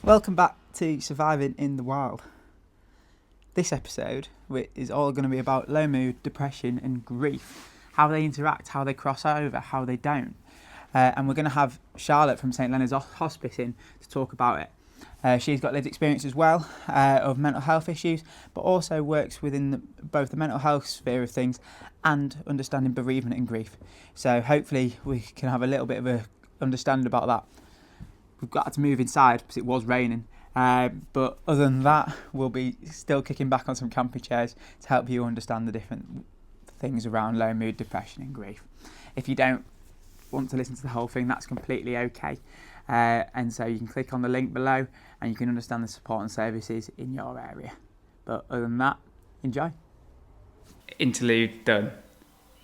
Welcome back to Surviving in the Wild. This episode is all going to be about low mood, depression and grief, how they interact, how they cross over, how they don't. And we're going to have Charlotte from St Leonard's Hospice in to talk about it. She's got lived experience as well of mental health issues, but also works within both the mental health sphere of things and understanding bereavement and grief. So hopefully we can have a little bit of a understanding about that. We've got to move inside because it was raining. But other than that, we'll be still kicking back on some camping chairs to help you understand the different things around low mood, depression and grief. If you don't want to listen to the whole thing, that's completely okay. And so you can click on the link below and you can understand the support and services in your area. But other than that, enjoy. Interlude done.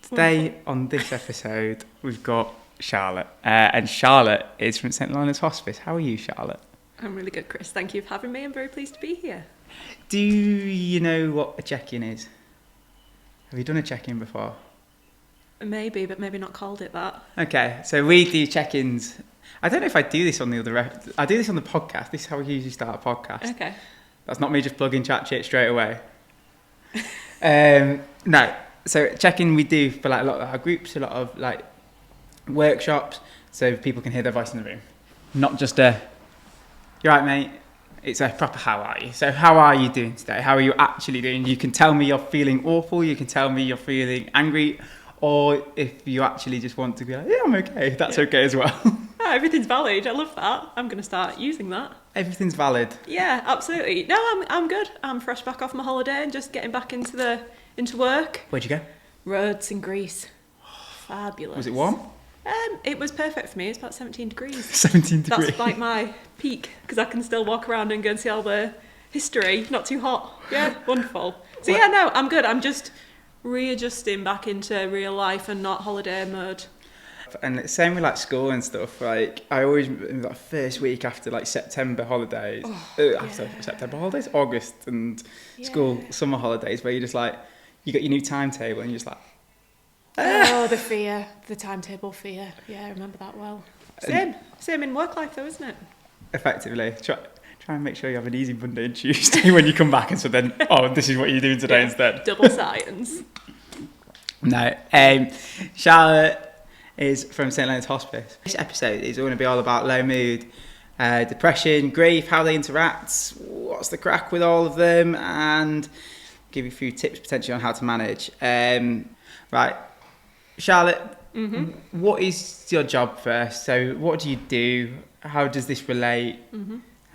Today on this episode, we've got Charlotte. And Charlotte is from St Leonard's Hospice. How are you, Charlotte? I'm really good, Chris. Thank you for having me. I'm very pleased to be here. Do you know what a check-in is? Have you done a check-in before? Maybe, but maybe not called it that. Okay, so we do check-ins. I don't know if I do this on the other... I do this on the podcast. This is how we usually start a podcast. Okay. That's not me just plugging chat shit straight away. No. So check-in we do for like a lot of our groups, a lot of like workshops, so people can hear their voice in the room. Not just a, you're right mate, it's a proper how are you. So how are you doing today? How are you actually doing? You can tell me you're feeling awful, you can tell me you're feeling angry, or if you actually just want to be like, yeah, I'm okay, that's okay as well. Oh, everything's valid. I love that. I'm going to start using that. Everything's valid. Yeah, absolutely. No, I'm good. I'm fresh back off my holiday and just getting back into work. Where'd you go? Rhodes in Greece. Fabulous. Was it warm? It was perfect for me. It's about 17 degrees. 17 degrees. That's like my peak because I can still walk around and go and see all the history. Not too hot. Yeah, wonderful. So yeah, no, I'm good. I'm just readjusting back into real life and not holiday mode. And it's same with like school and stuff. Like I always that first week after like September holidays, September holidays, August and school summer holidays, where you just like you got your new timetable and you're just like. Oh, the fear, the timetable fear. Yeah, I remember that well. Same in work life though, isn't it? Effectively, try and make sure you have an easy Monday and Tuesday when you come back, and so then, this is what you're doing today instead. Double science. No, Charlotte is from St Leonard's Hospice. This episode is going to be all about low mood, depression, grief, how they interact, what's the crack with all of them, and give you a few tips potentially on how to manage. Right. Charlotte, what is your job first? So what do you do? How does this relate?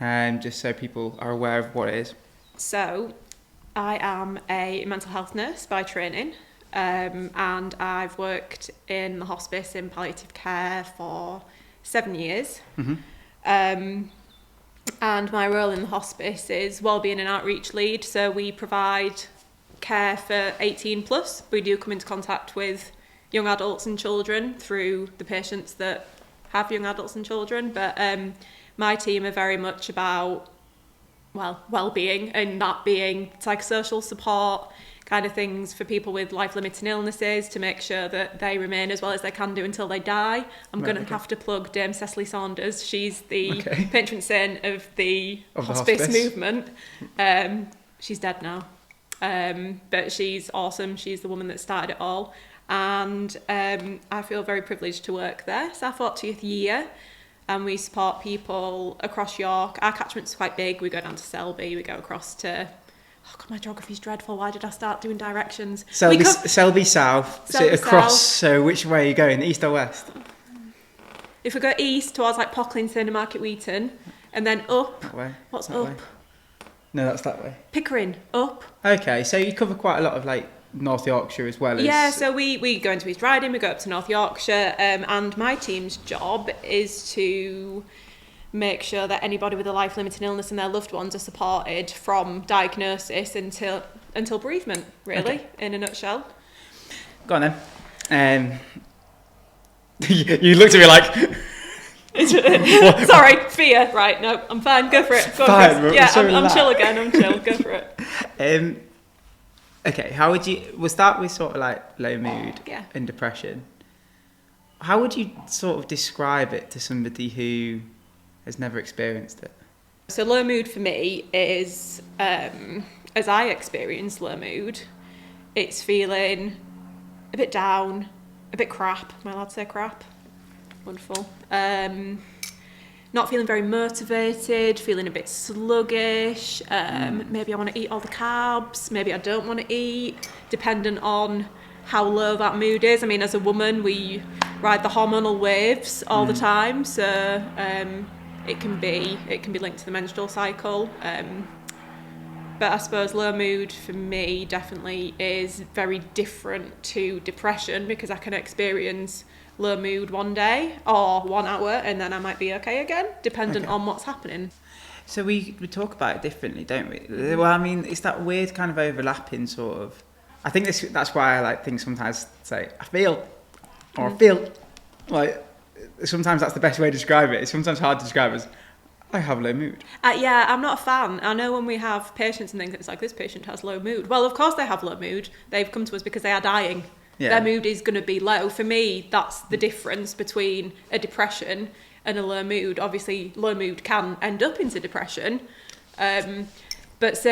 Just so people are aware of what it is. So I am a mental health nurse by training, and I've worked in the hospice in palliative care for 7 years. And my role in the hospice is wellbeing and outreach lead. So we provide care for 18 plus. We do come into contact with young adults and children through the patients that have young adults and children, but my team are very much about well-being and that being psychosocial support kind of things for people with life-limiting illnesses to make sure that they remain as well as they can do until they die. I'm going to have to plug Dame Cecily Saunders. She's the patron saint of the hospice movement. She's dead now. But she's awesome. She's the woman that started it all. And I feel very privileged to work there. It's our 40th year and we support people across York. Our catchment's quite big. We go down to Selby, we go across to... Oh God, my geography's dreadful. Why did I start doing directions? Selby South, so across, so which way are you going, east or west? If we go east towards like Pocklington, Market Wheaton, and then up... That way? What's that up? Way. No, that's that way. Pickering, up. Okay, so you cover quite a lot of like North Yorkshire as well as... Yeah, so we go into East Riding, we go up to North Yorkshire, and my team's job is to make sure that anybody with a life-limiting illness and their loved ones are supported from diagnosis until bereavement, really, in a nutshell. Go on then. You looked at me like... Sorry, fear. Right, no, I'm fine. Go for it. Go fine, for it. Yeah, I'm chill again. I'm chill. Go for it. Okay, how would you... We'll start with sort of like low mood and depression. How would you sort of describe it to somebody who has never experienced it? So low mood for me is, as I experience low mood, it's feeling a bit down, a bit crap. Am I allowed to say crap? Wonderful. Not feeling very motivated, feeling a bit sluggish. Maybe I want to eat all the carbs, maybe I don't want to eat, dependent on how low that mood is. I mean, as a woman, we ride the hormonal waves all the time, so it can be linked to the menstrual cycle. But I suppose low mood for me definitely is very different to depression, because I can experience low mood one day or 1 hour and then I might be okay again, dependent on what's happening. So we talk about it differently, don't we? Well, I mean, it's that weird kind of overlapping sort of. I think that's why I like things sometimes say, I feel, or I feel. Like, sometimes that's the best way to describe it. It's sometimes hard to describe as, I have low mood. Yeah, I'm not a fan. I know when we have patients and things, it's like, this patient has low mood. Well, of course they have low mood. They've come to us because they are dying. Yeah. Their mood is going to be low. For me, that's the difference between a depression and a low mood. Obviously, low mood can end up into depression. But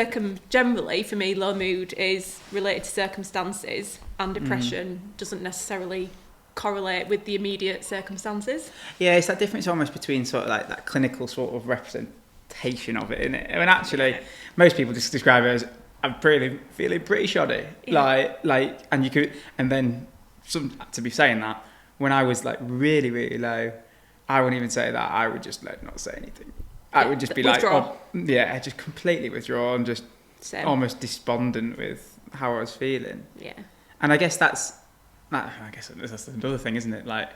generally, for me, low mood is related to circumstances, and depression doesn't necessarily correlate with the immediate circumstances. Yeah, it's that difference almost between sort of like that clinical sort of representation of it, isn't it? I mean, actually, most people just describe it as, I'm feeling pretty shoddy. Yeah. Like, and you could, and then to be saying that, when I was like really, really low, I wouldn't even say that. I would just not say anything. I would just be withdraw. Just completely withdraw and just almost despondent with how I was feeling. Yeah. And I guess that's another thing, isn't it? Like,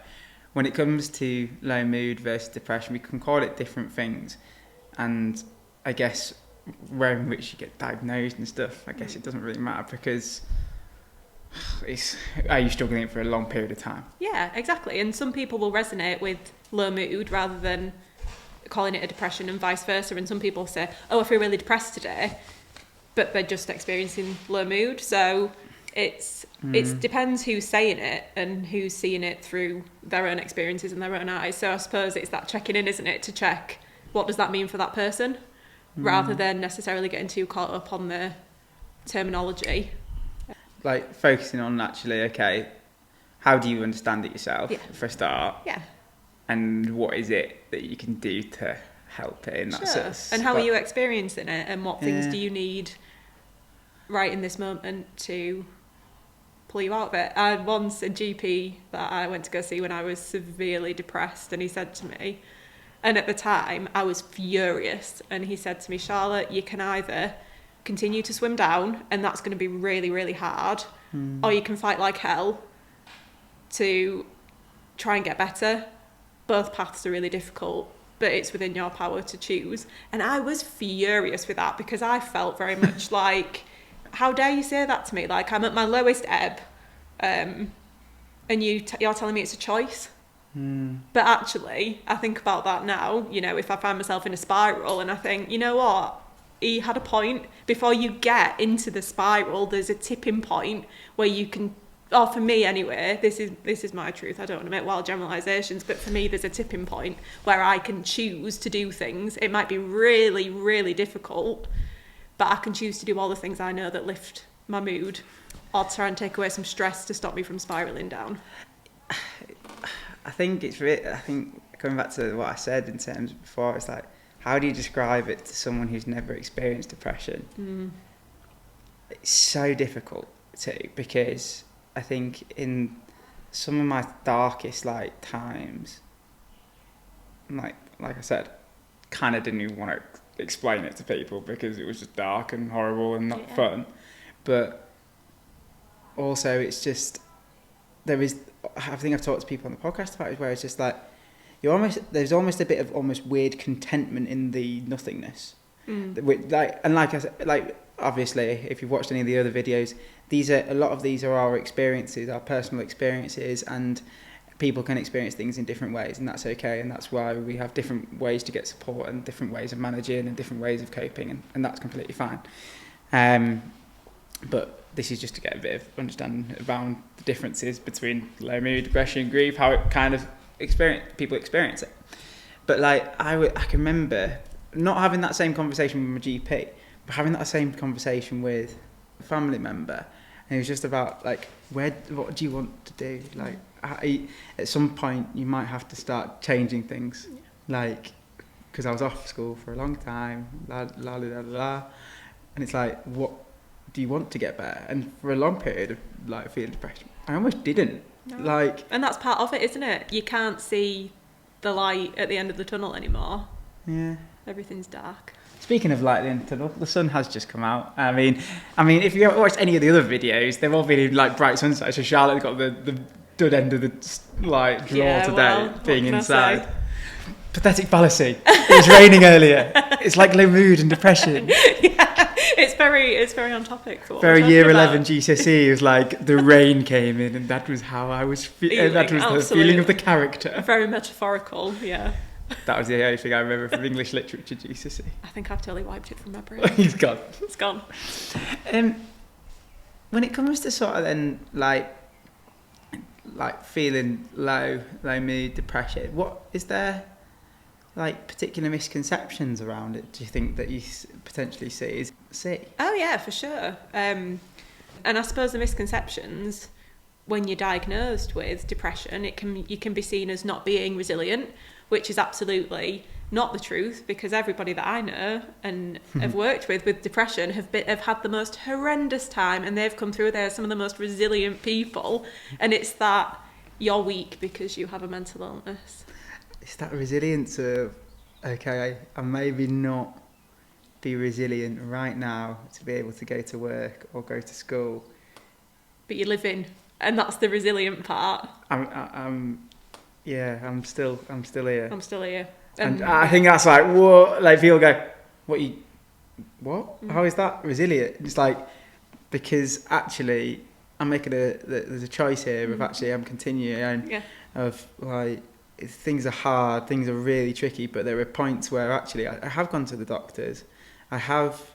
when it comes to low mood versus depression, we can call it different things, and I guess where in which you get diagnosed and stuff, I guess it doesn't really matter, because are you struggling for a long period of time? Yeah, exactly. And some people will resonate with low mood rather than calling it a depression, and vice versa. And some people say, oh, I feel really depressed today, but they're just experiencing low mood. So it depends who's saying it and who's seeing it through their own experiences and their own eyes. So I suppose it's that checking in, isn't it, to check what does that mean for that person, rather than necessarily getting too caught up on the terminology. Like focusing on actually, okay, how do you understand it yourself, for a start? Yeah. And what is it that you can do to help it in that sense? And how are you experiencing it, and what things do you need right in this moment to pull you out of it? I had once a GP that I went to go see when I was severely depressed, and he said to me, and at the time I was furious, and he said to me, Charlotte, you can either continue to swim down, and that's going to be really, really hard, or you can fight like hell to try and get better. Both paths are really difficult, but it's within your power to choose. And I was furious with that, because I felt very much like, how dare you say that to me? Like, I'm at my lowest ebb, and you're telling me it's a choice. But actually, I think about that now, if I find myself in a spiral and I think, you know what, he had a point. Before you get into the spiral, there's a tipping point where you can, or for me anyway, this is my truth, I don't want to make wild generalisations, but for me there's a tipping point where I can choose to do things. It might be really, really difficult, but I can choose to do all the things I know that lift my mood, or try and take away some stress to stop me from spiralling down. I think coming back to what I said in terms of before, it's like, how do you describe it to someone who's never experienced depression? It's so difficult too, because I think in some of my darkest times, like I said, kind of didn't even want to explain it to people because it was just dark and horrible and not fun. But also, it's just, I think I've talked to people on the podcast about it, where it's just like, there's almost a bit of almost weird contentment in the nothingness. Like I said, obviously, if you've watched any of the other videos, a lot of these are our experiences, our personal experiences, and people can experience things in different ways, and that's okay, and that's why we have different ways to get support and different ways of managing and different ways of coping, and that's completely fine. But this is just to get a bit of understanding around the differences between low mood, depression, grief, how it kind of people experience it. But I can remember not having that same conversation with my GP, but having that same conversation with a family member. And it was just about, like, what do you want to do? Like, at some point, you might have to start changing things. Like, because I was off school for a long time, la la la la la. And it's like, what do you want to get better? And for a long period of, like, feeling depression, I almost didn't. No. Like, and that's part of it, isn't it? You can't see the light at the end of the tunnel anymore. yeah. Everything's dark. Speaking of light at the end of the tunnel, the sun has just come out. I mean, if you haven't watched any of the other videos, they've all been in, like, bright sunset. So Charlotte's got the dud end of the, like, drawer today, being inside. Pathetic fallacy. It was raining earlier. It's like low mood and depression. Yeah, it's very on topic for what Very we're year talking 11 about. GCSE. It was like the rain came in, and that was how I was feeling. That was the feeling of the character. Very metaphorical, yeah. That was the only thing I remember from English literature GCSE. I think I've totally wiped it from my brain. He's gone. It's gone. When it comes to sort of then, like feeling low mood, depression, what is there, like, particular misconceptions around it, do you think, that you potentially see? Oh yeah, for sure. And I suppose the misconceptions, when you're diagnosed with depression, you can be seen as not being resilient, which is absolutely not the truth, because everybody that I know and have worked with depression have had the most horrendous time, and they've come through. They're some of the most resilient people, and it's that you're weak because you have a mental illness. It's that resilience of, okay, I maybe not be resilient right now to be able to go to work or go to school, But you're living, and that's the resilient part. I'm still here. I'm still here. And I think that's like, what, like, people go, what? How is that resilient? It's like, because actually I'm making there's a choice here of actually I'm continuing, of, like, things are hard, things are really tricky, but there are points where actually I have gone to the doctors, I have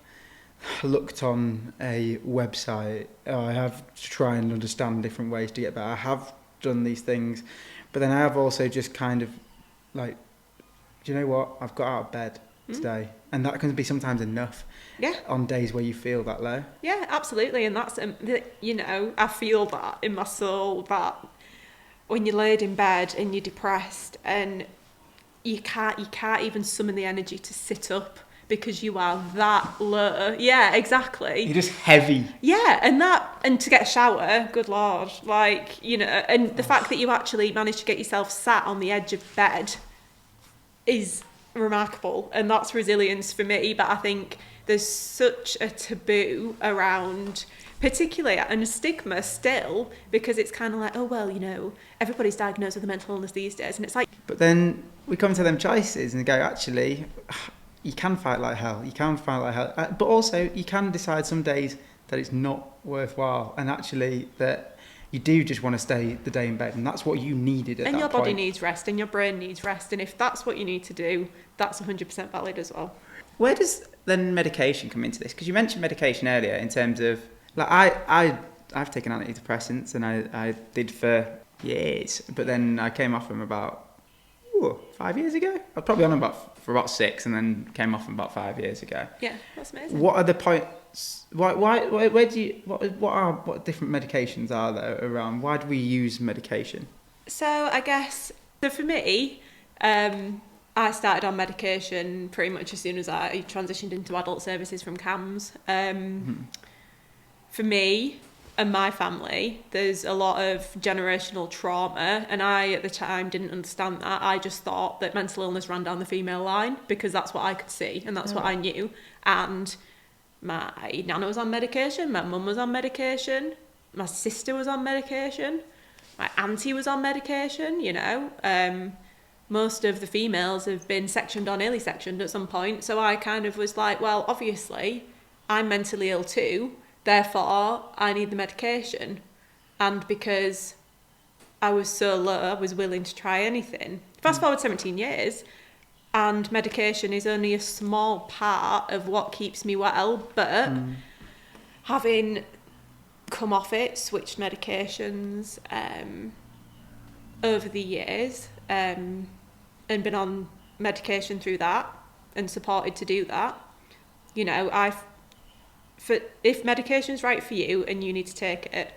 looked on a website, I have tried and understand different ways to get better, I have done these things, but then I have also just kind of, like, do you know what, I've got out of bed today, and that can be sometimes enough. On days where you feel that low. Yeah, absolutely, and that's I feel that in my soul, that when you're laid in bed and you're depressed and you can't even summon the energy to sit up because you are that low. Yeah, exactly. You're just heavy. Yeah, and to get a shower, good Lord, like, and the fact that you actually managed to get yourself sat on the edge of bed is remarkable, and that's resilience for me. But I think there's such a taboo around, particularly, and a stigma still, because it's kind of like, oh, well, everybody's diagnosed with a mental illness these days, and it's like... But then we come to them choices and go, actually, you can fight like hell, but also you can decide some days that it's not worthwhile, and actually that you do just want to stay the day in bed, and that's what you needed at that point. And your body needs rest, and your brain needs rest, and if that's what you need to do, that's 100% valid as well. Where does then medication come into this? Because you mentioned medication earlier in terms of, like, I've taken antidepressants, and I did for years, but then I came off them about 5 years ago. I was probably on them for about 6, and then came off them about 5 years ago. Yeah, that's amazing. What are the points? What different medications are there around? Why do we use medication? So I guess, for me, I started on medication pretty much as soon as I transitioned into adult services from CAMS. For me and my family, there's a lot of generational trauma, and I at the time didn't understand that. I just thought that mental illness ran down the female line because that's what I could see and that's what I knew. And my nana was on medication, my mum was on medication, my sister was on medication, my auntie was on medication, most of the females have been sectioned or nearly sectioned at some point. So I kind of was like, well, obviously I'm mentally ill too, therefore I need the medication. And because I was so low, I was willing to try anything. Fast forward 17 years, and medication is only a small part of what keeps me well, but having come off it, switched medications over the years, and been on medication through that, and supported to do that. You know, if medication's right for you and you need to take it,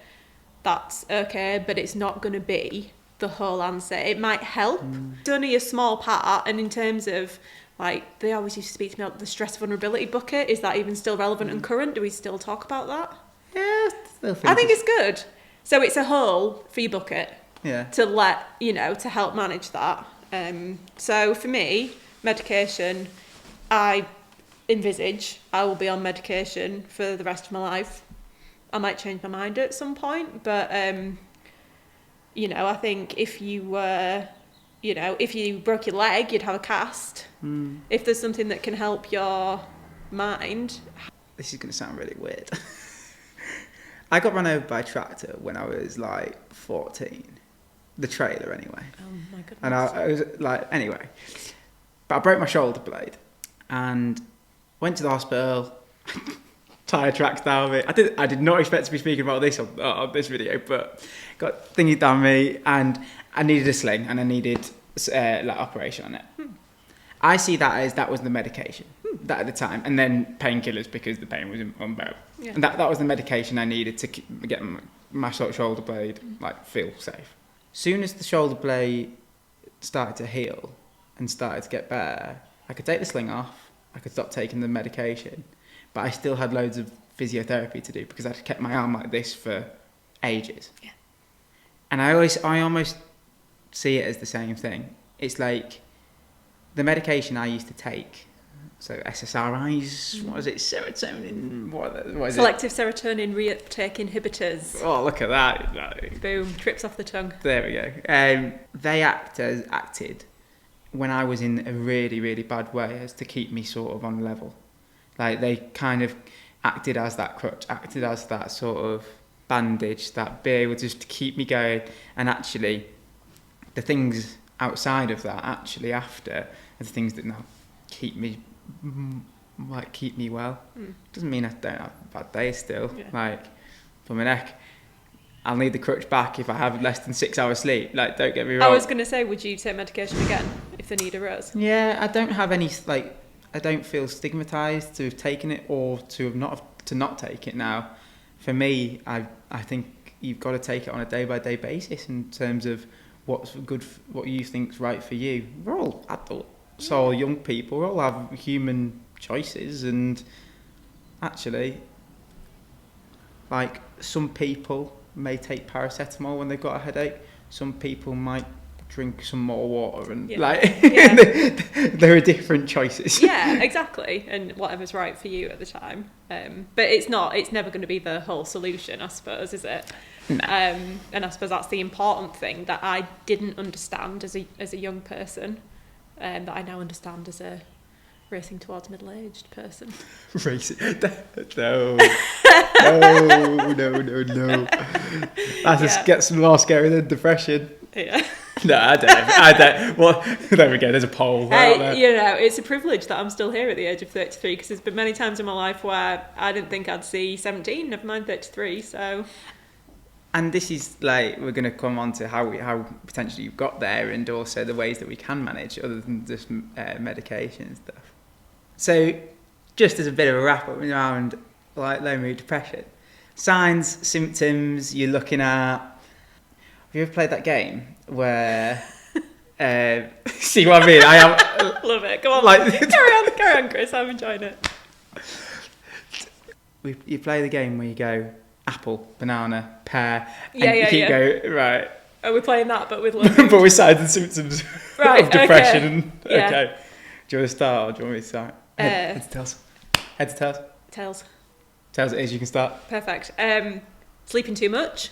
that's okay, but it's not going to be the whole answer. It might help. It's only a small part, and in terms of, like, they always used to speak to me about the stress vulnerability bucket. Is that even still relevant and current? Do we still talk about that? Yeah, I think it's good. So it's a hole for your bucket. Yeah. To help manage that. So for me, medication, I envisage I will be on medication for the rest of my life. I might change my mind at some point, but I think if you broke your leg, you'd have a cast. If there's something that can help your mind. This is going to sound really weird. I got run over by a tractor when I was like 14. The trailer, anyway. Oh my goodness. And I was like, anyway. But I broke my shoulder blade and went to the hospital. Tyre tracks down me. I did not expect to be speaking about this on this video, but got thingy down me, and I needed a sling and I needed operation on it. I see that was the medication that at the time, and then painkillers because the pain was unbearable. Yeah. And that was the medication I needed to get my shoulder blade feel safe. Soon as the shoulder blade started to heal and started to get better, I could take the sling off. I could stop taking the medication. But I still had loads of physiotherapy to do because I'd kept my arm like this for ages. Yeah. And I almost see it as the same thing. It's like the medication I used to take, so SSRIs, what is it, serotonin, what is Selective serotonin reuptake inhibitors. Oh, look at that. Boom, trips off the tongue. There we go. They acted when I was in a really, really bad way as to keep me sort of on level. Like, they kind of acted as that crutch, acted as that sort of bandage, that be able just to keep me going. And actually, the things outside of that, actually after, are the things that now keep me well. Doesn't mean I don't have bad days still. Yeah. Like, for my neck, I'll need the crutch back if I have less than 6 hours sleep. Like, don't get me wrong. I was going to say, would you take medication again if the need arose? Yeah, I don't have any, I don't feel stigmatised to have taken it or to not take it now. For me, I think you've got to take it on a day-by-day basis in terms of what's good, what you think's right for you. We're all adults, all young people. We all have human choices, and actually, like, some people may take paracetamol when they've got a headache. Some people might drink some more water, and there are different choices. Yeah, exactly, and whatever's right for you at the time. But it's never going to be the whole solution, I suppose, is it? No. And I suppose that's the important thing that I didn't understand as a young person, that I now understand as a racing towards middle-aged person. Racing? No. That gets more scary than depression. Yeah. No, I don't. Well, there we go. There's a poll. It's a privilege that I'm still here at the age of 33, because there's been many times in my life where I didn't think I'd see 17, never mind 33. So. And this is we're going to come on to how potentially you've got there, and also the ways that we can manage other than just medication and stuff. So, just as a bit of a wrap up around low mood depression, signs, symptoms you're looking at. Have you ever played that game where... see what I mean? I am... Love it. Go on. Carry on, Chris. I'm enjoying it. You play the game where you go apple, banana, pear, and you keep going, right. Are we playing that, but with but with signs and symptoms of depression? Okay. Yeah. Okay. Do you want to start, or do you want me to start? Heads to tails. Heads to tails. Tails. Tails it is, you can start. Perfect. Sleeping too much.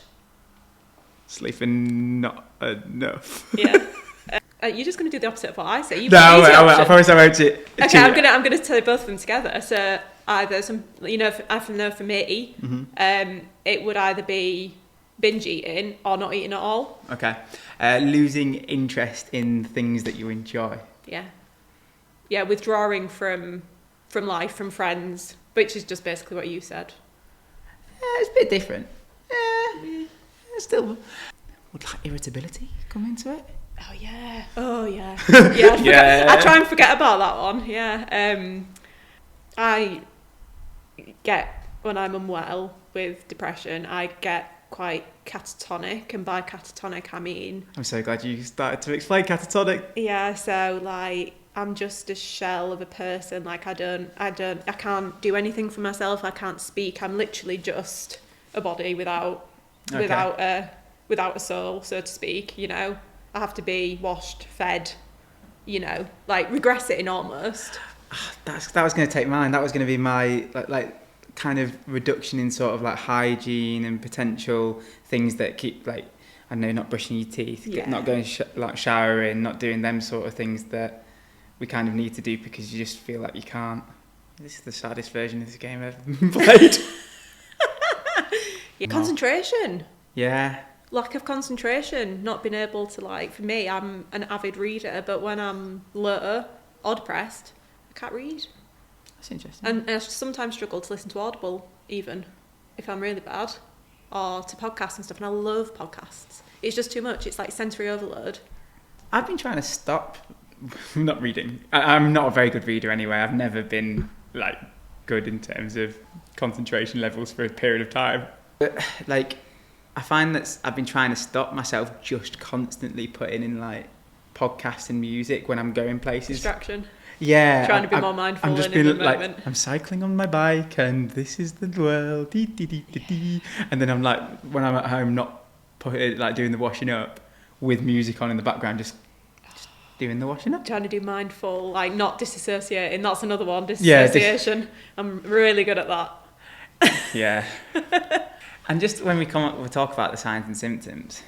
Sleeping not enough. Yeah. You're just going to do the opposite of what I say. I promise I won't cheat. Okay, I'm going to tell you both of them together. So either I know for me, it would either be binge eating or not eating at all. Okay. Losing interest in things that you enjoy. Yeah. Yeah, withdrawing from life, from friends, which is just basically what you said. Yeah, it's a bit different. Yeah. Still, would irritability come into it? Oh yeah. Yeah, I try and forget about that one. Yeah. I get, when I'm unwell with depression, I get quite catatonic, and by catatonic I mean... I'm so glad you started to explain catatonic. Yeah, so like I'm just a shell of a person. Like I can't do anything for myself. I can't speak. I'm literally just a body without a soul, so to speak. You know, I have to be washed, fed. You know, like regressing almost. That was going to take mine. That was going to be my like kind of reduction in sort of like hygiene and potential things that keep, like, I don't know, not brushing your teeth, not going showering, not doing them sort of things that we kind of need to do because you just feel like you can't. This is the saddest version of this game I've ever played. Concentration. Yeah. Lack of concentration, not being able to, like, for me, I'm an avid reader, but when I'm low or depressed, I can't read. That's interesting. And I sometimes struggle to listen to Audible, even if I'm really bad, or to podcasts and stuff, and I love podcasts. It's just too much. It's like sensory overload. I've been trying to stop not reading. I'm not a very good reader anyway. I've never been, like, good in terms of concentration levels for a period of time. But, like, I find that I've been trying to stop myself just constantly putting in, like, podcasts and music when I'm going places. Distraction. Yeah. Trying to be more mindful I'm just in being the like, moment. I'm cycling on my bike and this is the world. Dee, dee, dee, dee, dee. And then I'm like, when I'm at home, not doing the washing up with music on in the background, just doing the washing up. Trying to do mindful, like not disassociating. That's another one, disassociation. Yeah, I'm really good at that. Yeah. And just when we'll talk about the signs and symptoms,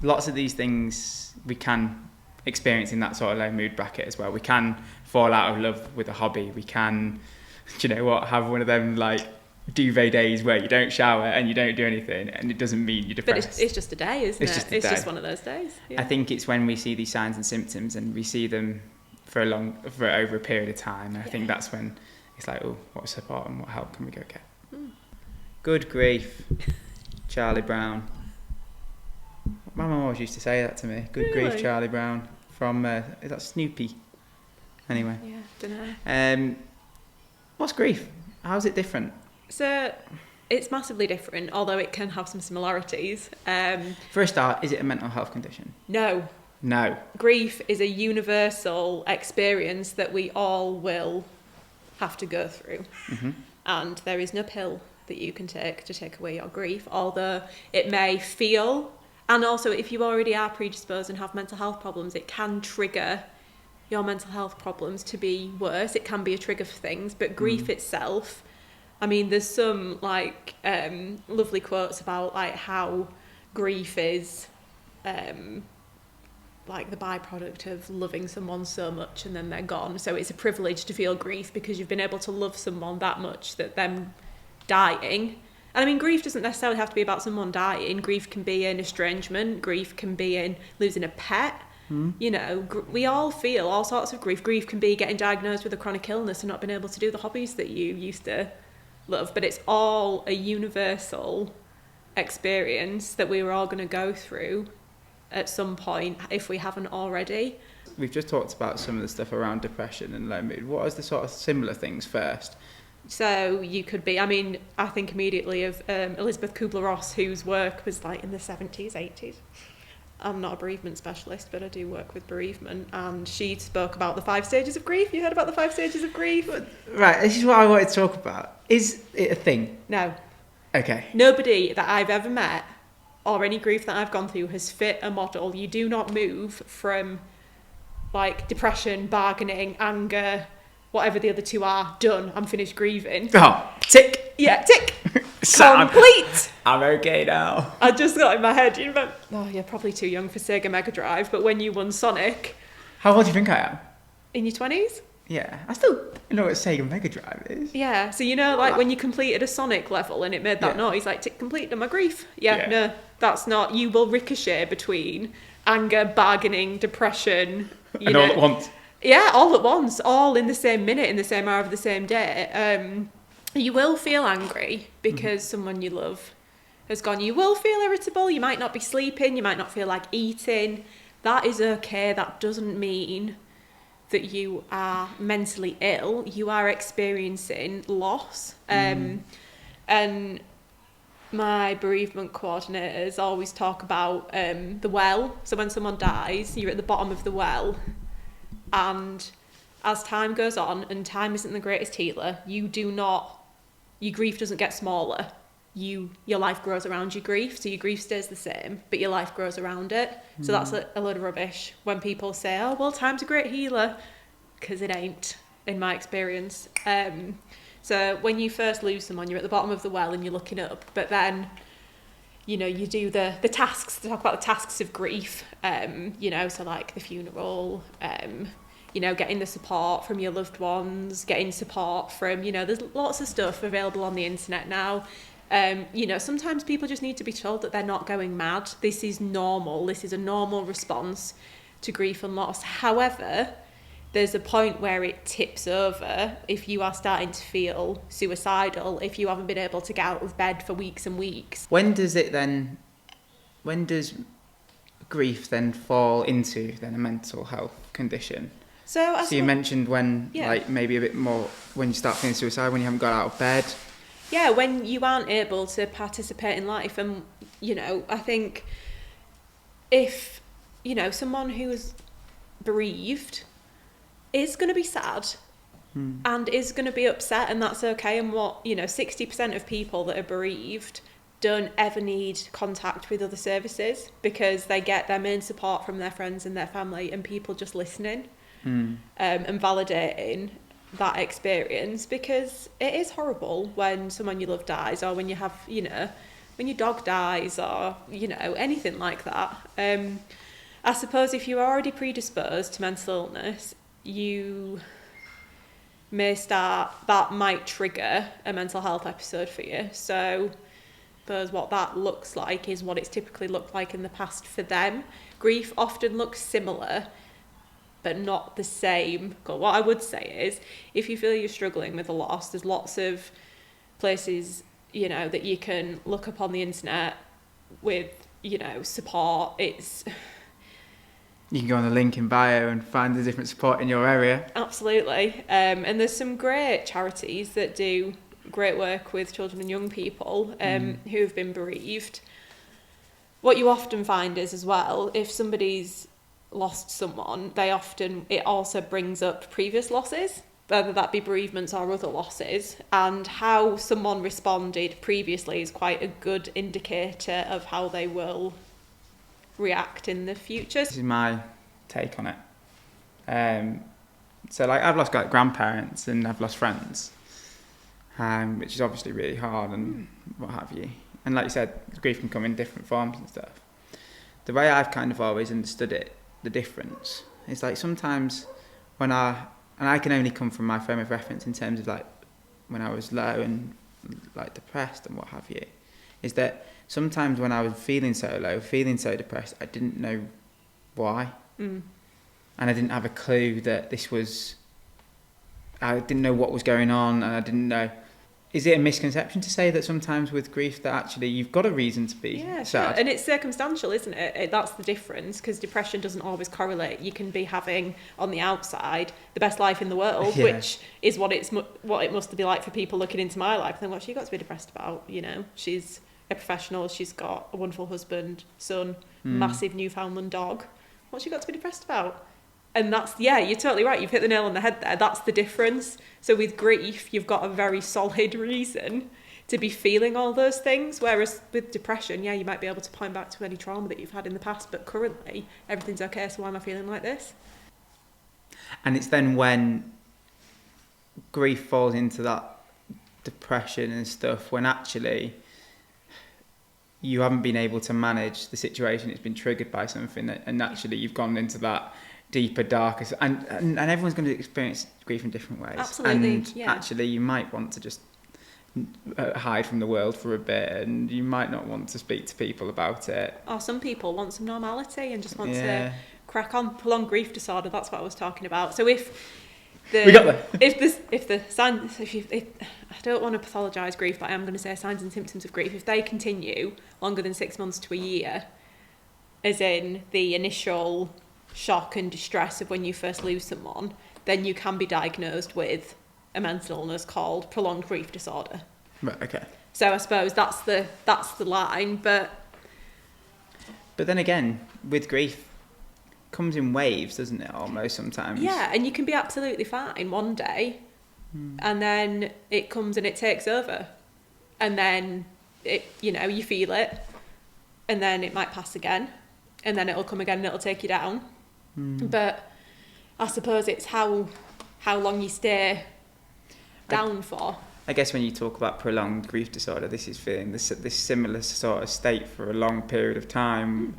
lots of these things we can experience in that sort of low mood bracket as well. We can fall out of love with a hobby. We can, do you know what, have one of them like duvet days where you don't shower and you don't do anything, and it doesn't mean you're depressed. But it's just a day, isn't it? It's just one of those days. Yeah. I think it's when we see these signs and symptoms and we see them for over a period of time. I think that's when it's like, oh, what support and what help can we go get? Good grief, Charlie Brown. My mum always used to say that to me. Good grief, Charlie Brown. From is that Snoopy? Anyway. Yeah, don't know. What's grief? How's it different? So it's massively different, although it can have some similarities. For a start, is it a mental health condition? No. Grief is a universal experience that we all will have to go through. Mm-hmm. And there is no pill that you can take away your grief, although it may feel, and also if you already are predisposed and have mental health problems, it can trigger your mental health problems to be worse. It can be a trigger for things, but grief itself, I mean, there's some like lovely quotes about like how grief is like the byproduct of loving someone so much and then they're gone. So it's a privilege to feel grief because you've been able to love someone that much that them dying. And I mean, grief doesn't necessarily have to be about someone dying. Grief can be in estrangement. Grief can be in losing a pet. You know, we all feel all sorts of grief. Grief can be getting diagnosed with a chronic illness and not being able to do the hobbies that you used to love. But it's all a universal experience that we were all going to go through at some point if we haven't already. We've just talked about some of the stuff around depression and low mood. What is the sort of similar things first? So you could be, I mean, I think immediately of Elizabeth Kubler-Ross, whose work was like in the 70s, 80s. I'm not a bereavement specialist, but I do work with bereavement, and she spoke about the 5 stages of grief. You heard about the 5 stages of grief? Right, this is what I wanted to talk about. Is it a thing? No. Okay. Nobody that I've ever met or any grief that I've gone through has fit a model. You do not move from like depression, bargaining, anger, whatever the other two are, done, I'm finished grieving. Oh, tick. Yeah, tick. So complete. I'm okay now. I just got in my head, you remember, oh, you're probably too young for Sega Mega Drive, but when you won Sonic. How old do you think I am? In your 20s? Yeah, I still know what Sega Mega Drive is. Yeah, so you know, like when you completed a Sonic level and it made that noise, like tick complete, my grief. Yeah, no, that's not, you will ricochet between anger, bargaining, depression. And all at once. Yeah, all at once, all in the same minute, in the same hour of the same day. You will feel angry because someone you love has gone. You will feel irritable. You might not be sleeping. You might not feel like eating. that is okay. That doesn't mean that you are mentally ill. You are experiencing loss. And my bereavement coordinators always talk about the well. So when someone dies, you're at the bottom of the well, and as time goes on, and time isn't the greatest healer, your grief doesn't get smaller. Your life grows around your grief, so your grief stays the same, but your life grows around it. So that's a load of rubbish when people say, oh, well, time's a great healer, because it ain't, in my experience. So when you first lose someone, you're at the bottom of the well and you're looking up, but then, you know, you do the tasks, to talk about the tasks of grief, you know, so like the funeral, you know, getting the support from your loved ones, getting support from, you know, there's lots of stuff available on the internet now. You know, sometimes people just need to be told that they're not going mad. This is normal. This is a normal response to grief and loss. However, there's a point where it tips over if you are starting to feel suicidal, if you haven't been able to get out of bed for weeks and weeks. When does grief then fall into then a mental health condition? So you mentioned when, like, maybe a bit more when you start feeling suicidal, when you haven't got out of bed. Yeah, when you aren't able to participate in life. And, you know, I think if, you know, someone who's bereaved is going to be sad and is going to be upset, and that's okay. And 60% of people that are bereaved don't ever need contact with other services, because they get their main support from their friends and their family and people just listening and validating that experience, because it is horrible when someone you love dies, or when you have, you know, when your dog dies, or, you know, anything like that. I suppose if you're already predisposed to mental illness, you that might trigger a mental health episode for you. So I suppose what that looks like is what it's typically looked like in the past for them. Grief often looks similar, but not the same. What I would say is, if you feel you're struggling with a loss, there's lots of places, you know, that you can look up on the internet with, you know, support. You can go on the link in bio and find the different support in your area. Absolutely. And there's some great charities that do great work with children and young people who have been bereaved. What you often find is, as well, if somebody's lost someone, it also brings up previous losses, whether that be bereavements or other losses, and how someone responded previously is quite a good indicator of how they will react in the future. This is my take on it. So, like, I've lost grandparents and I've lost friends, which is obviously really hard and what have you. And like you said, grief can come in different forms and stuff. The way I've kind of always understood it, the difference is, like, sometimes when I can only come from my frame of reference in terms of, like, when I was low and, like, depressed and what have you, is that sometimes when I was feeling so low, feeling so depressed, I didn't know why. And I didn't have a clue that I didn't know what was going on, and I didn't know. Is it a misconception to say that sometimes with grief that actually you've got a reason to be sad? Sure. And it's circumstantial, isn't it? That's the difference, because depression doesn't always correlate. You can be having, on the outside, the best life in the world, which is what it must be like for people looking into my life. And then, what's she got to be depressed about? You know, she's a professional, she's got a wonderful husband, son, massive Newfoundland dog. What's she got to be depressed about? And that's, you're totally right. You've hit the nail on the head there. That's the difference. So with grief, you've got a very solid reason to be feeling all those things. Whereas with depression, you might be able to point back to any trauma that you've had in the past, but currently everything's okay. So why am I feeling like this? And it's then when grief falls into that depression and stuff, when actually you haven't been able to manage the situation. It's been triggered by something, and naturally you've gone into that deeper, darker, and everyone's going to experience grief in different ways. Absolutely, and actually you might want to just hide from the world for a bit, and you might not want to speak to people about it. Or some people want some normality and just want to crack on. Prolonged grief disorder, that's what I was talking about. So we got there. If the signs, I don't want to pathologise grief, but I am going to say signs and symptoms of grief, if they continue longer than 6 months to a year, as in the initial shock and distress of when you first lose someone, then you can be diagnosed with a mental illness called prolonged grief disorder. Right, okay. So I suppose that's the line, but then again, with grief, comes in waves, doesn't it? Almost sometimes. yeah, and you can be absolutely fine one day, and then it comes and it takes over, and then you feel it, and then it might pass again, and then it'll come again and it'll take you down. But I suppose it's how long you stay down for. I guess when you talk about prolonged grief disorder, this is feeling this similar sort of state for a long period of time.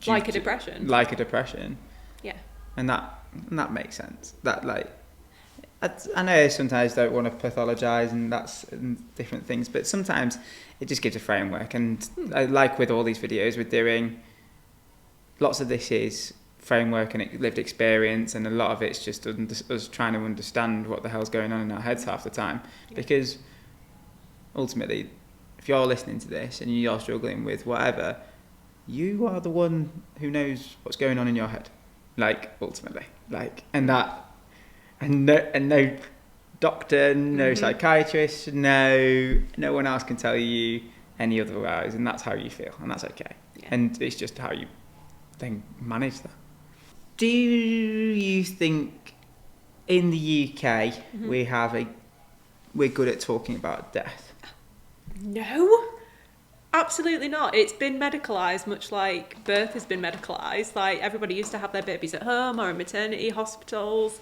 Like a depression. Like a depression. Yeah. And that makes sense. That I know sometimes don't want to pathologise and different things, but sometimes it just gives a framework. And like with all these videos we're doing, lots of this is framework and lived experience, and a lot of it's just us trying to understand what the hell's going on in our heads half the time. Yeah. Because ultimately, if you're listening to this and you're struggling with whatever, you are the one who knows what's going on in your head. Ultimately. And no doctor, no psychiatrist, no one else can tell you any otherwise, and that's how you feel, and that's okay. Yeah. And it's just how you then manage that. Do you think in the UK we're good at talking about death? No, absolutely not. It's been medicalised, much like birth has been medicalised. Like, everybody used to have their babies at home or in maternity hospitals.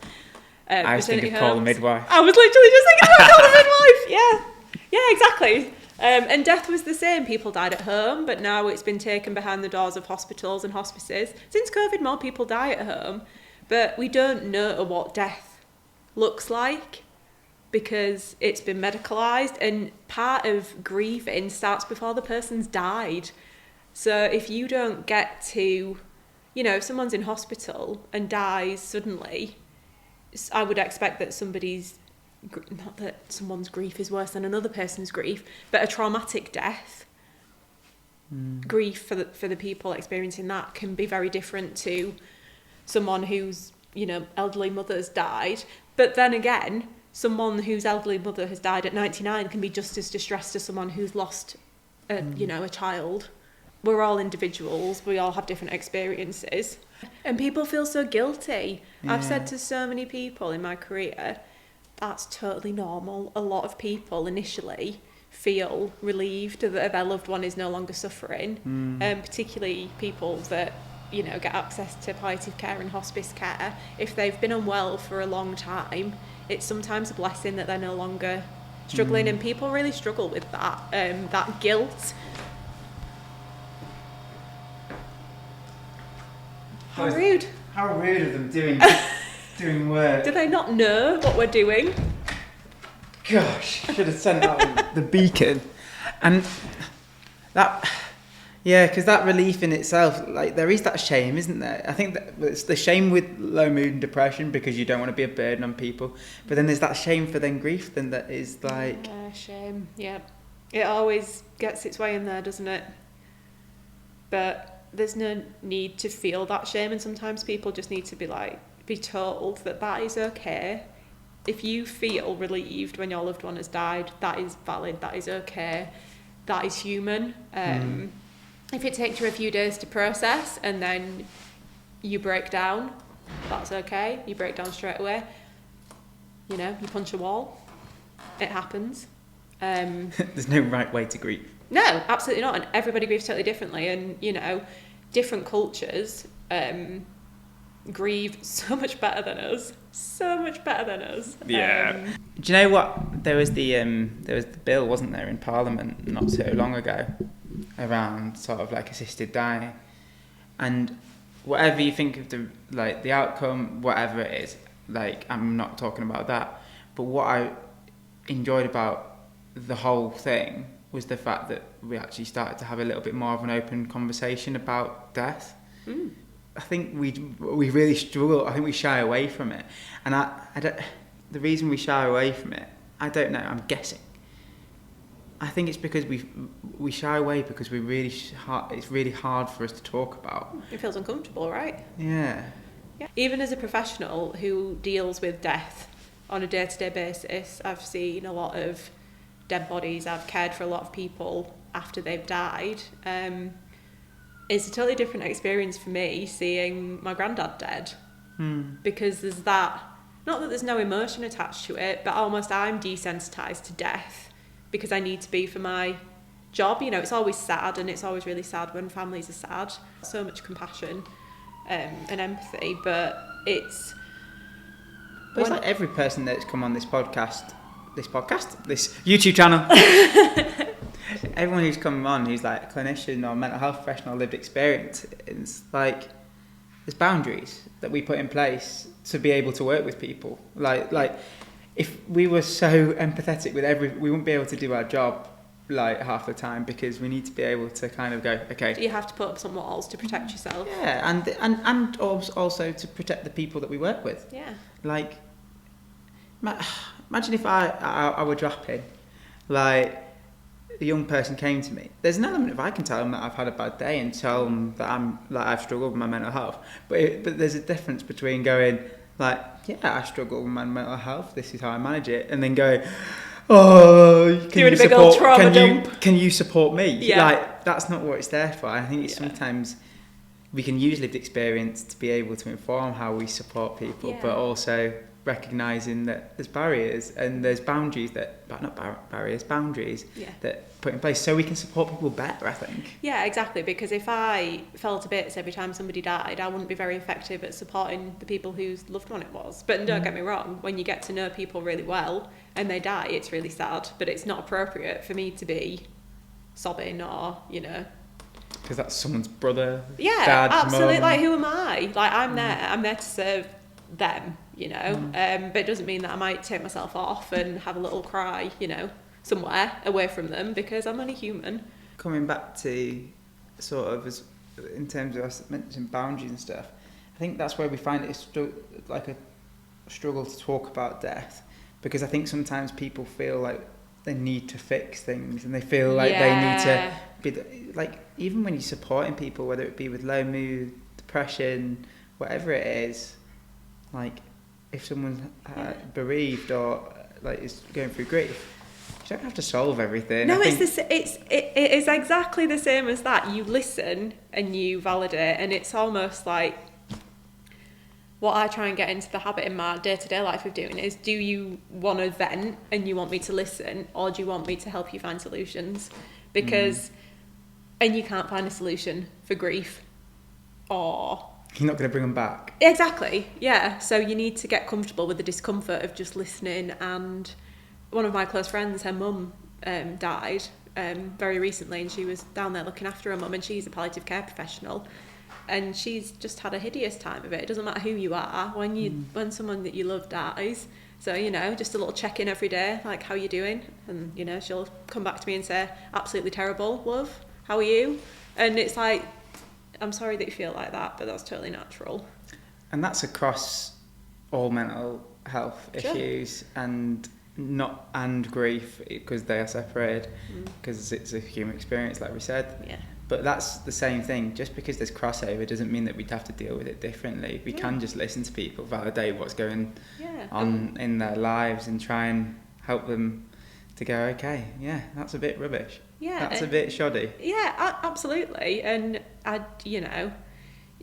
I was thinking call the midwife. I was literally just thinking about call the midwife. Yeah, exactly. And death was the same. People died at home, but now it's been taken behind the doors of hospitals and hospices. Since COVID, more people die at home, but we don't know what death looks like because it's been medicalised, and part of grieving starts before the person's died. So if you don't get to, if someone's in hospital and dies suddenly, I would expect that not that someone's grief is worse than another person's grief, but a traumatic death, grief for the people experiencing that can be very different to someone whose elderly mother's died. But then again, someone whose elderly mother has died at 99 can be just as distressed as someone who's lost a child. We're all individuals, we all have different experiences, and people feel so guilty. Yeah. I've said to so many people in my career, that's totally normal. A lot of people initially feel relieved that their loved one is no longer suffering, particularly people that get access to palliative care and hospice care. If they've been unwell for a long time, it's sometimes a blessing that they're no longer struggling, and people really struggle with that guilt. How rude. How rude of them doing work. Do they not know what we're doing? Gosh, should have sent out the beacon. And that, because that relief in itself, there is that shame, isn't there? I think that it's the shame with low mood and depression because you don't want to be a burden on people. But then there's that shame for then grief then that is shame, yeah. It always gets its way in there, doesn't it? But there's no need to feel that shame, and sometimes people just need to be told that is okay. If you feel relieved when your loved one has died, that is valid, that is okay, that is human. If it takes you a few days to process and then you break down, that's okay. You break down straight away. You punch a wall. It happens. There's no right way to grieve. No, absolutely not. And everybody grieves totally differently. And, different cultures grieve so much better than us. Yeah. Do you know what? There was the bill, wasn't there, in Parliament not so long ago around sort of assisted dying, and whatever you think of the outcome, whatever it is, I'm not talking about that, but what I enjoyed about the whole thing was the fact that we actually started to have a little bit more of an open conversation about death. I think we really struggle. I think we shy away from it, and I don't. The reason we shy away from it, I don't know. I'm guessing, I think it's because we shy away because we really it's really hard for us to talk about. It feels uncomfortable, right? Yeah. Yeah. Even as a professional who deals with death on a day-to-day basis, I've seen a lot of dead bodies. I've cared for a lot of people after they've died. It's a totally different experience for me seeing my granddad dead, because there's that, not that there's no emotion attached to it, but almost I'm desensitized to death because I need to be for my job. You know, it's always sad, and it's always really sad when families are sad. So much compassion and empathy, but it's like every person that's come on this YouTube channel. Everyone who's come on who's like a clinician or mental health professional, lived experience, it's like there's boundaries that we put in place to be able to work with people. Like if we were so empathetic with we wouldn't be able to do our job like half the time, because we need to be able to kind of go, okay. You have to put up some walls to protect yourself. Yeah, and also to protect the people that we work with. Yeah. Like, imagine if I were dropping, like, a young person came to me. There's an element of I can tell them that I've had a bad day and tell them that I've struggled with my mental health. But there's a difference between going like, yeah, I struggle with my mental health. This is how I manage it, and then going, oh, doing a big old trauma dump. Can you support me? Yeah. Like, that's not what it's there for. I think it's sometimes we can use lived experience to be able to inform how we support people, but also recognising that there's barriers and there's boundaries boundaries that put in place so we can support people better, I think. Yeah, exactly, because if I fell to bits every time somebody died, I wouldn't be very effective at supporting the people whose loved one it was. But don't get me wrong, when you get to know people really well and they die, it's really sad, but it's not appropriate for me to be sobbing or, you know, because that's someone's brother, dad, absolutely. Mum. Like, who am I? Like, I'm there to serve them, you know. But it doesn't mean that I might take myself off and have a little cry, you know, somewhere away from them, because I'm only human. Coming back to sort of as in terms of us mentioning boundaries and stuff, I think that's where we find it's like a struggle to talk about death, because I think sometimes people feel like they need to fix things, and they feel like they need to be like, even when you're supporting people, whether it be with low mood, depression, whatever it is, like if someone's bereaved or like is going through grief, you don't have to solve everything. No, it is exactly the same as that. You listen and you validate, and it's almost like what I try and get into the habit in my day-to-day life of doing is, do you want to vent and you want me to listen, or do you want me to help you find solutions? Because and you can't find a solution for grief, or you're not going to bring them back. Exactly, yeah. So you need to get comfortable with the discomfort of just listening. And one of my close friends, her mum died very recently, and she was down there looking after her mum, and she's a palliative care professional, and she's just had a hideous time of it. It doesn't matter who you are, when someone that you love dies. So, you know, just a little check-in every day, like, how you doing? And, you know, she'll come back to me and say, absolutely terrible, love, how are you? And it's like, I'm sorry that you feel like that, but that's totally natural. And that's across all mental health issues and grief, because they are separated, because it's a human experience, like we said. Yeah. But that's the same thing. Just because there's crossover doesn't mean that we'd have to deal with it differently. We can just listen to people, validate what's going on in their lives, and try and help them to go, okay, yeah, that's a bit rubbish. Yeah, that's a bit shoddy. Yeah, absolutely. And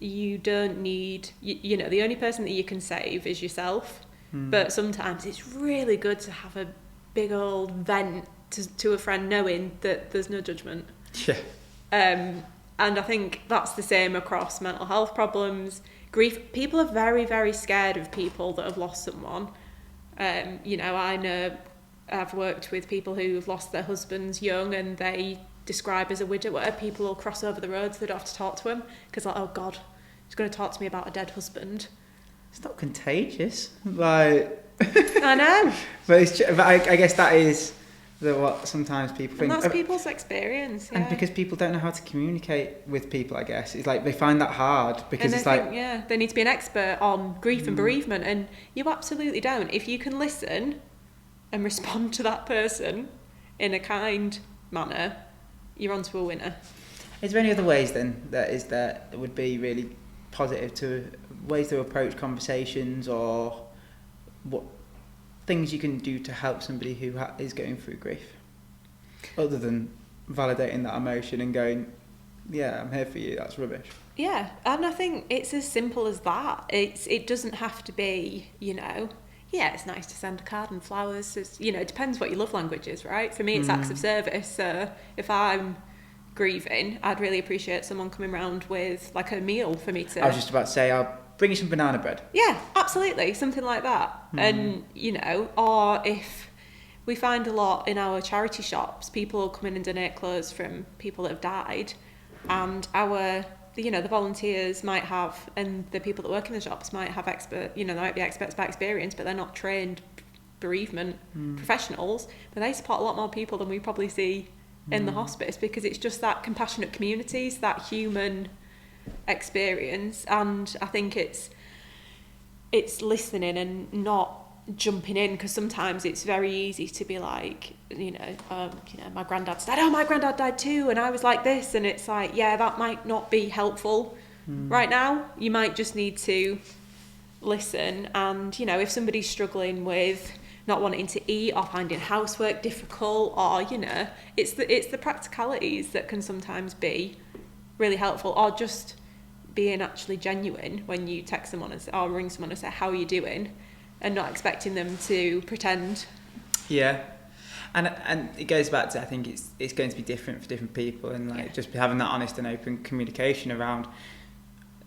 you don't need, you know, the only person that you can save is yourself. But sometimes it's really good to have a big old vent to a friend, knowing that there's no judgment. Yeah. And I think that's the same across mental health problems, grief. People are very, very scared of people that have lost someone. You know, I've worked with people who've lost their husbands young, and they describe as a widower. People will cross over the road so they don't have to talk to him, because like, oh God, he's going to talk to me about a dead husband. It's not contagious, like. I know. But I guess that is what sometimes people think. And that's people's experience. Yeah. And because people don't know how to communicate with people, I guess it's like they find that hard, because and it's like they need to be an expert on grief and bereavement, and you absolutely don't. If you can listen and respond to that person in a kind manner, you're onto a winner. Is there any other ways then that would be really positive to ways to approach conversations, or what things you can do to help somebody who is going through grief, other than validating that emotion and going, yeah, I'm here for you, that's rubbish? Yeah, and I think it's as simple as that. It doesn't have to be, yeah, it's nice to send a card and flowers. It depends what your love language is, right? For me, it's acts of service. So if I'm grieving, I'd really appreciate someone coming around with like a meal for me to... I was just about to say, I'll bring you some banana bread. Yeah, absolutely, something like that. And, or if we find a lot in our charity shops, people will come in and donate clothes from people that have died, and the volunteers might have, and the people that work in the shops might have they might be experts by experience, but they're not trained bereavement professionals, but they support a lot more people than we probably see in the hospice, because it's just that compassionate communities, that human experience. And I think it's listening and not jumping in, because sometimes it's very easy to be like, my granddad's died, my granddad died too, and I was like this, and it's like, yeah, that might not be helpful right now. You might just need to listen. And if somebody's struggling with not wanting to eat or finding housework difficult, or it's the practicalities that can sometimes be really helpful, or just being actually genuine when you text someone or ring someone and say, how are you doing, and not expecting them to pretend. Yeah, and it goes back to, I think it's going to be different for different people, and just having that honest and open communication around.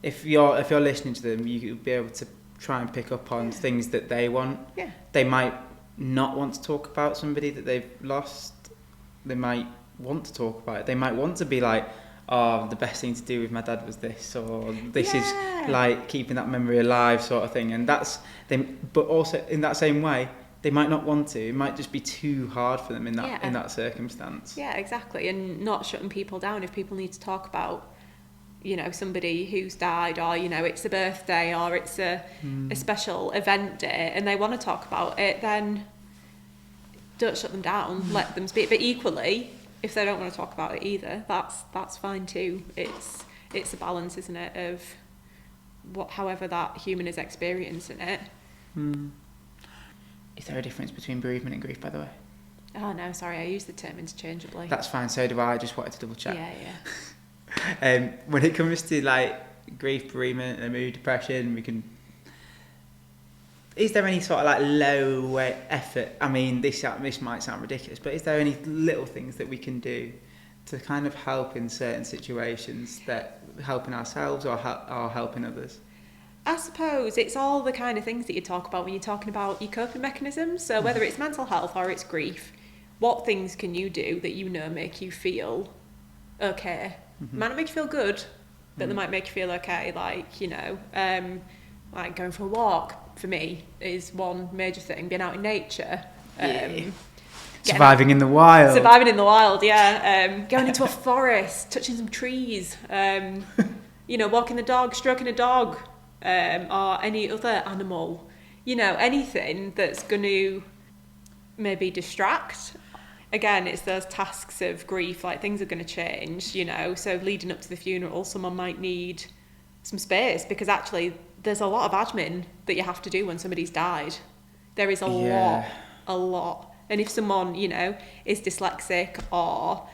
If you're listening to them, you'll be able to try and pick up on things that they want. Yeah. They might not want to talk about somebody that they've lost. They might want to talk about it. They might want to be like, the best thing to do with my dad was this, or this is like keeping that memory alive, sort of thing. And but also in that same way, they might not want to. It might just be too hard for them in that circumstance. Yeah, exactly. And not shutting people down if people need to talk about, somebody who's died, or it's a birthday, or it's a special event day, and they want to talk about it, then don't shut them down. Let them speak. But equally, if they don't want to talk about it either, that's fine too. It's a balance, isn't it, of however that human is experiencing it. Is there a difference between bereavement and grief, by the way? Oh no, sorry, I use the term interchangeably. That's fine, so do I just wanted to double check. Yeah. When it comes to like grief, bereavement and mood, depression, is there any sort of like low effort? I mean, this might sound ridiculous, but is there any little things that we can do to kind of help in certain situations, that helping ourselves or helping others? I suppose it's all the kind of things that you talk about when you're talking about your coping mechanisms. So whether it's mental health or it's grief, what things can you do that make you feel okay? Might not make you feel good, but they might make you feel okay. Like going for a walk, for me, is one major thing. Being out in nature. Surviving in the wild. Surviving in the wild, yeah. Going into a forest, touching some trees. Walking the dog, stroking a dog, or any other animal. Anything that's going to maybe distract. Again, it's those tasks of grief, like things are going to change, so leading up to the funeral, someone might need some space, because actually there's a lot of admin that you have to do when somebody's died. There is a lot. And if someone, is dyslexic or,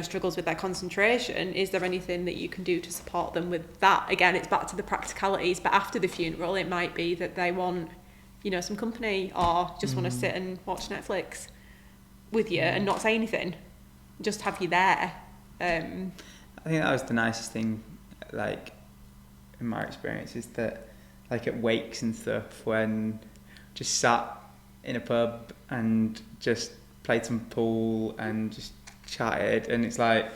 struggles with their concentration, is there anything that you can do to support them with that? Again, it's back to the practicalities, but after the funeral, it might be that they want, some company, or just want to sit and watch Netflix with you and not say anything, just have you there. I think that was the nicest thing, like in my experience, is that like at wakes and stuff, when just sat in a pub and just played some pool and just chatted, and it's like,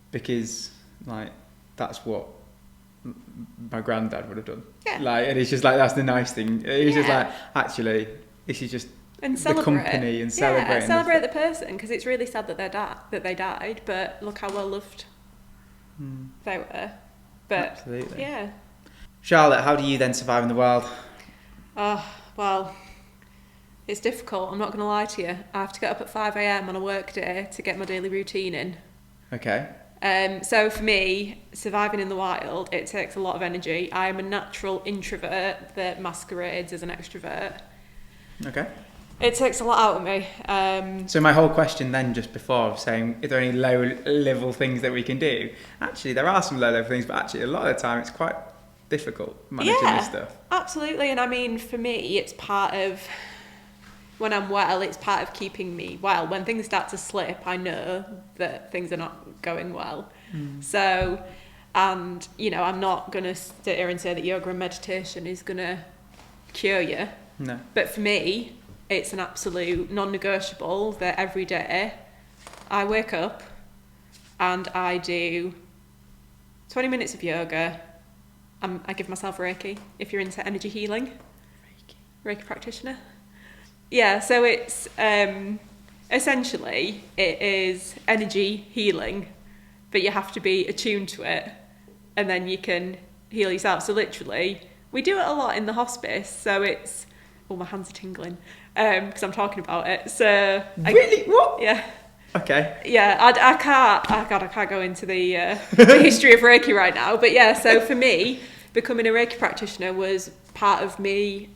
because like that's what my granddad would have done. And it's just like, that's the nice thing. It's just like, actually this is just and the company and celebrate the person, because it's really sad that they died, but look how well loved they were. But absolutely. Yeah. Charlotte, how do you then survive in the wild? Well, It's difficult, I'm not going to lie to you. I have to get up at 5 a.m. on a work day to get my daily routine in. Okay. So for me, surviving in the wild, it takes a lot of energy. I am a natural introvert that masquerades as an extrovert. Okay. It takes a lot out of me. So my whole question then, just before, of saying, is there any low-level things that we can do? Actually, there are some low-level things, but actually a lot of the time it's quite difficult managing this stuff. Absolutely. And I mean, for me, it's part of... When I'm well, it's part of keeping me well. When things start to slip, I know that things are not going well. So, and, you know, I'm not going to sit here and say that yoga and meditation is going to cure you. No. But for me, it's an absolute non-negotiable that every day I wake up and I do 20 minutes of yoga. I give myself Reiki, if you're into energy healing. Reiki practitioner. Yeah, so it's essentially it is energy healing, but you have to be attuned to it, and then you can heal yourself. So literally, we do it a lot in the hospice. So it's my hands are tingling because I'm talking about it. So Really? What? Yeah. Okay. Yeah, I can't. I can't go into the history of Reiki right now. But yeah, so for me, becoming a Reiki practitioner was part of me.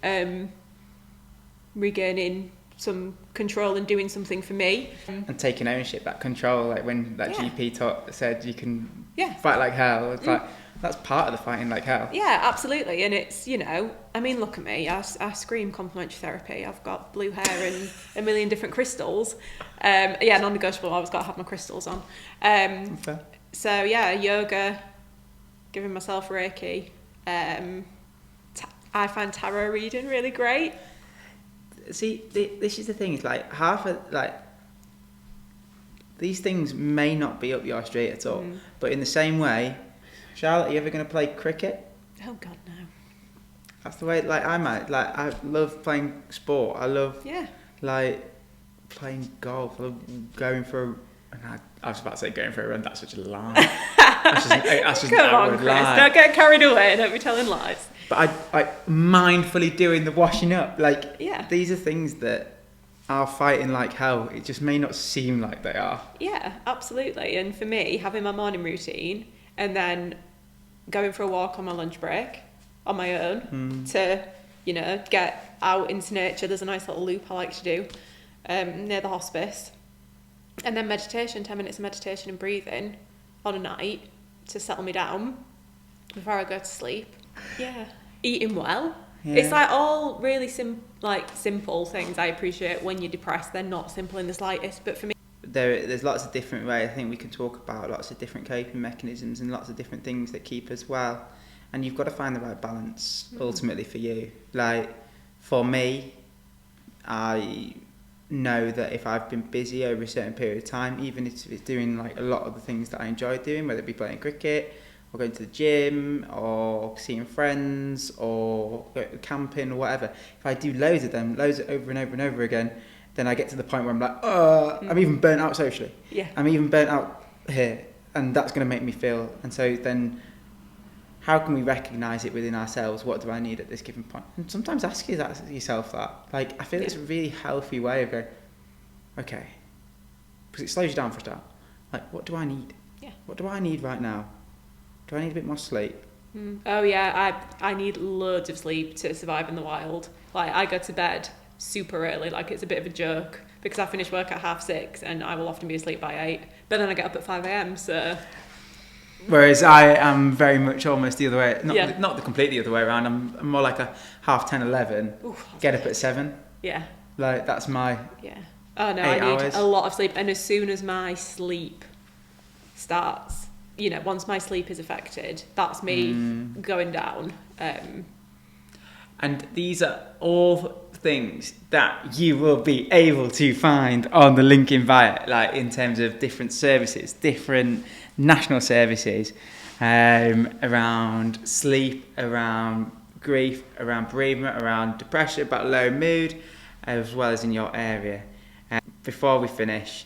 Regaining some control and doing something for me. And taking ownership, that control, like when that GP said you can Yeah. fight like hell. It's like, that's part of the fighting like hell. Yeah, absolutely. And it's, you know, I mean, look at me. I scream complementary therapy. I've got blue hair and a million different crystals. Yeah, non-negotiable. I've always got to have my crystals on. Fair. So yeah, yoga, giving myself Reiki. I find tarot reading really great. See, this is the thing. It's like these things may not be up your street at all. But in the same way, Charlotte, are you ever going to play cricket? Oh God, no. That's the way. Like I might. Like I love playing sport. I love like playing golf. I love going for. I was about to say going for a run. That's such a lie. That's just Come on, Chris. lie. Don't get carried away. Don't be telling lies. But I mindfully doing the washing up. Like, these are things that are fighting like hell. It just may not seem like they are. Yeah, absolutely. And for me, having my morning routine and then going for a walk on my lunch break on my own to, you know, get out into nature. There's a nice little loop I like to do near the hospice. And then meditation, 10 minutes of meditation and breathing on a night to settle me down before I go to sleep. Yeah. Eating well. Yeah. It's like all really simple things. I appreciate when you're depressed, they're not simple in the slightest. But for me, there's lots of different ways. I think we can talk about lots of different coping mechanisms and lots of different things that keep us well. And you've got to find the right balance ultimately for you. Like for me, I know that if I've been busy over a certain period of time, even if it's doing like a lot of the things that I enjoy doing, whether it be playing cricket or going to the gym or seeing friends or camping or whatever, if I do loads of them, loads over and over and over again, then I get to the point where I'm like, I'm even burnt out socially. Yeah. I'm even burnt out here, and that's going to make me feel. And so then how can we recognise it within ourselves? What do I need at this given point? And sometimes ask yourself that. Like, I feel it's a really healthy way of going, okay, because it slows you down for a start. Like, what do I need? Yeah. What do I need right now? Do I need a bit more sleep? Oh yeah, I need loads of sleep to survive in the wild. Like, I go to bed super early, like it's a bit of a joke, because I finish work at 6:30 and I will often be asleep by 8, but then I get up at 5 a.m, so... Whereas I am very much almost the other way, not the completely other way around. I'm more like a 10:30, 11, get up at 7. Yeah. Like, that's my 8 Oh no, I need a lot of sleep, and as soon as my sleep starts, you know, once my sleep is affected, that's me going down. And these are all things that you will be able to find on the link in bio, like in terms of different services, different national services, around sleep, around grief, around bereavement, around depression, about low mood, as well as in your area. Before we finish,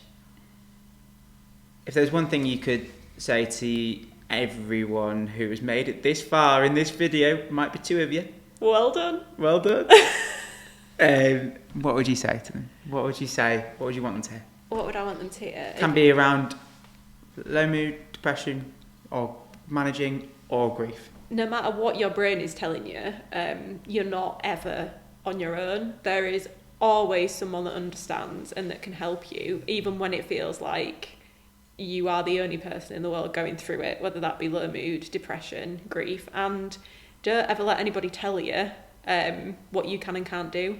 if there's one thing you could say to everyone who has made it this far in this video, might be 2 of you. Well done. Well done. What would you say to them? What would you say? What would you want them to hear? What would I want them to hear? Can be around low mood, depression, or managing, or grief. No matter what your brain is telling you, you're not ever on your own. There is always someone that understands and that can help you, even when it feels like you are the only person in the world going through it, whether that be low mood, depression, grief. And don't ever let anybody tell you what you can and can't do.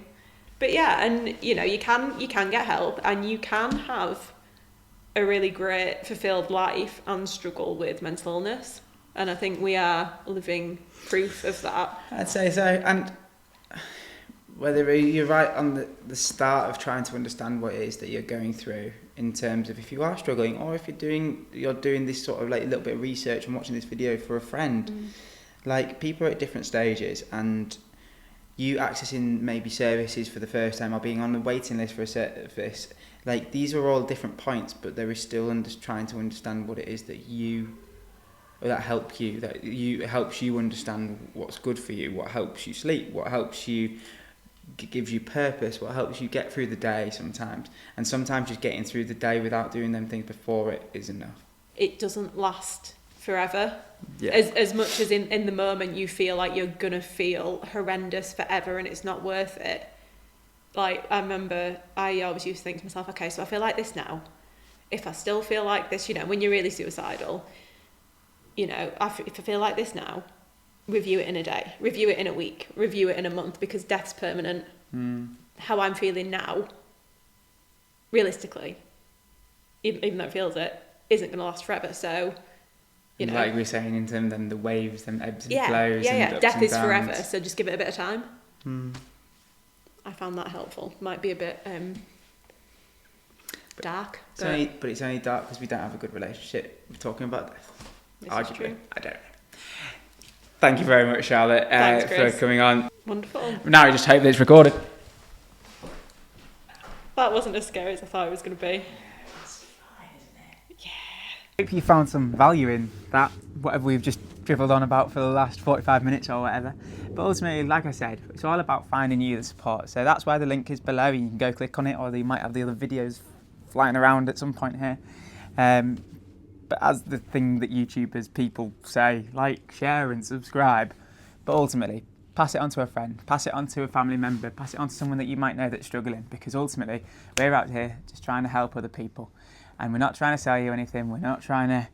But yeah, and you know, you can get help, and you can have a really great, fulfilled life and struggle with mental illness. And I think we are living proof of that. I'd say so. And whether you're right on the start of trying to understand what it is that you're going through, in terms of if you are struggling, or if you're doing this sort of like a little bit of research and watching this video for a friend. Like, people are at different stages, and you accessing maybe services for the first time, or being on the waiting list for a service, like, these are all different points, but there is still trying to understand what it is that helps you understand what's good for you, what helps you sleep, what helps you, gives you purpose, what helps you get through the day sometimes. And sometimes just getting through the day without doing them things before it is enough. It doesn't last forever. Yeah. As much as in the moment you feel like you're gonna feel horrendous forever and it's not worth it. Like, I remember I always used to think to myself, okay, so I feel like this now. If I still feel like this, you know, when you're really suicidal, you know, if I feel like this now, review it in a day, review it in a week, review it in a month, because death's permanent. How I'm feeling now, realistically, even though it feels it, isn't going to last forever. So, you know, like we were saying, in terms of the waves and ebbs and flows. Yeah. Death is downs. forever, so just give it a bit of time. I found that helpful. Might be a bit dark. But it's only dark because we don't have a good relationship with talking about death. Arguably, I don't know. Thank you very much, Charlotte, for coming on. Wonderful. Now I just hope that it's recorded. That wasn't as scary as I thought it was going to be. It's fine, isn't it? Yeah. Hope you found some value in that, whatever we've just dribbled on about for the last 45 minutes or whatever. But ultimately, like I said, it's all about finding you the support. So that's why the link is below. You can go click on it, or you might have the other videos flying around at some point here. But as the thing that YouTubers, people say, like, share and subscribe. But ultimately, pass it on to a friend, pass it on to a family member, pass it on to someone that you might know that's struggling. Because ultimately, we're out here just trying to help other people. And we're not trying to sell you anything. We're not trying to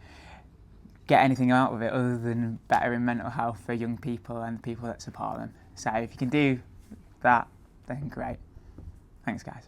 get anything out of it other than bettering mental health for young people and the people that support them. So if you can do that, then great. Thanks, guys.